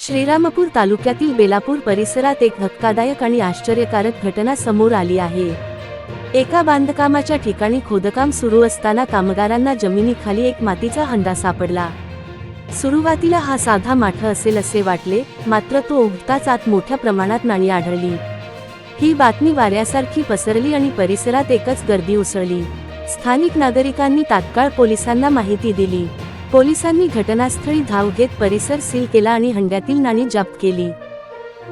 श्रीरामपूर तालुक्यातील बेलापूर परिसरात एक धक्कादायक आणि आश्चर्यकारक घटना समोर आली आहे। एका बांधकामाच्या ठिकाणी खोदकाम सुरू असताना कामगारांना जमिनीखाली एक मातीचा हंडा सापडला। सुरुवातीला हा साधा माठ असेल असे वाटले, मात्र तो उघडताच आत मोठ्या प्रमाणात नाणी आढळली। ही बातमी वाऱ्यासारखी पसरली आणि परिसरात एकच गर्दी उसळली। स्थानिक नागरिकांनी तात्काळ पोलिसांना माहिती दिली। पोलिसांनी घटनास्थळी धाव घेत परिसर सील केला आणि हंड्यातील नाणी जप्त केली।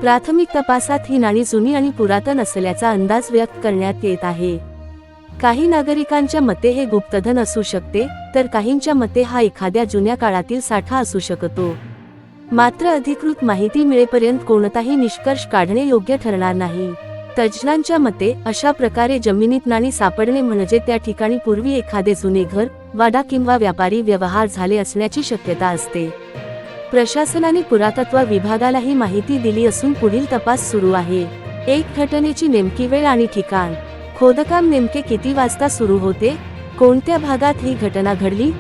प्राथमिक तपासात ही नाणी जुनी आणि पुरातन असल्याचा अंदाज व्यक्त करण्यात येत आहे। काही नागरिकांच्या मते हे गुप्तधन असू शकते, तर काहींच्या मते हा एखाद्या जुन्या काळातील साठा असू शकतो। मात्र अधिकृत माहिती मिळेपर्यंत कोणताही निष्कर्ष काढणे योग्य ठरणार नाही। तज्ज्ञांच्या मते अशा प्रकारे जमिनीत नाणी सापडणे म्हणजे त्या ठिकाणी पूर्वी एखादे जुने घर, वाडा किंवा व्यापारी व्यवहार झाले असण्याची शक्यता असते। प्रशासनाने पुरातत्व विभागालाही माहिती दिली असून पुढील तपास सुरू आहे। एक घटनेची नेमकी वेळ आणि ठिकाण, खोदकाम नेमके किती वाजता सुरू होते, कोणत्या भागात ही घटना घडली,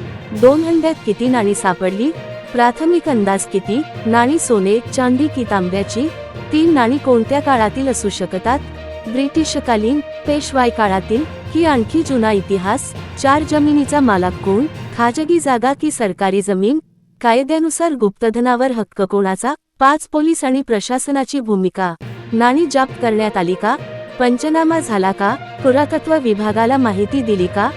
2 हंड्यात किती नाणी सापडली, प्राथमिक अंदाज किती, नाणी सोने, चांदी की तांब्याची, 3 नाणी कोणत्या काळातील असू शकतात, ब्रिटिशकालीन, पेशवाई काळातील की आणखी जुना इतिहास, 4 जमिनीचा मालक कोण, खाजगी जागा की सरकारी जमीन, कायद्यानुसार गुप्तधनावर हक्क कोणाचा, 5 पोलीस आणि प्रशासनाची भूमिका, नाणी जप्त करण्यात आली का, पंचनामा झाला का, पुरातत्व विभागाला माहिती दिली का,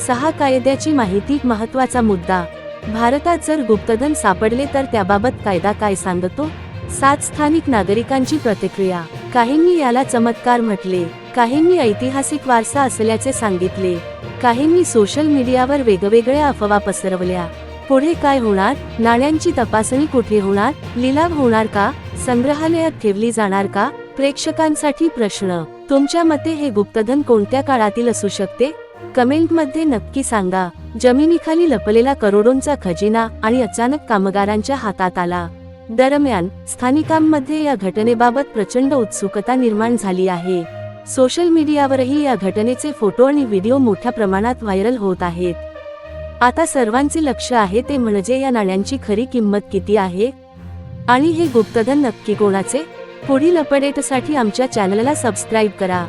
6 कायद्याची माहिती महत्त्वाचा मुद्दा, भारतात जर गुप्तधन सापडले तर त्याबाबत कायदा काय सांगतो, 7 स्थानिक नागरिकांची प्रतिक्रिया, काहींनी याला चमत्कार म्हटले, काहींनी ऐतिहासिक वारसा असल्याचे सांगितले, काहींनी सोशल मीडियावर वेगवेगळ्या अफवा पसरवल्या। पुढे काय होणार, नाण्यांची तपासणी कुठे होणार, लिलाव होणार का, संग्रहालयात ठेवली जाणार का, प्रेक्षकांसाठी प्रश्न, तुमच्या मते हे गुप्तधन कोणत्या काळातील असू शकते, कमेंटमध्ये नक्की सांगा। जमिनीखाली लपलेला करोडोंचा खजिना आणि अचानक कामगारांच्या हातात आला। दरम्यान स्थानिकांमध्ये या घटनेबाबत प्रचंड उत्सुकता निर्माण झाली आहे। सोशल मीडियावरही या घटनेचे फोटो आणि व्हिडिओ मोठ्या प्रमाणात व्हायरल होत आहेत। आता सर्वांचे लक्ष आहे ते म्हणजे या नाण्यांची खरी किंमत किती आहे आणि हे गुप्तधन नक्की कोणाचे। पुढील अपडेटसाठी आमच्या चॅनलला सबस्क्राईब करा।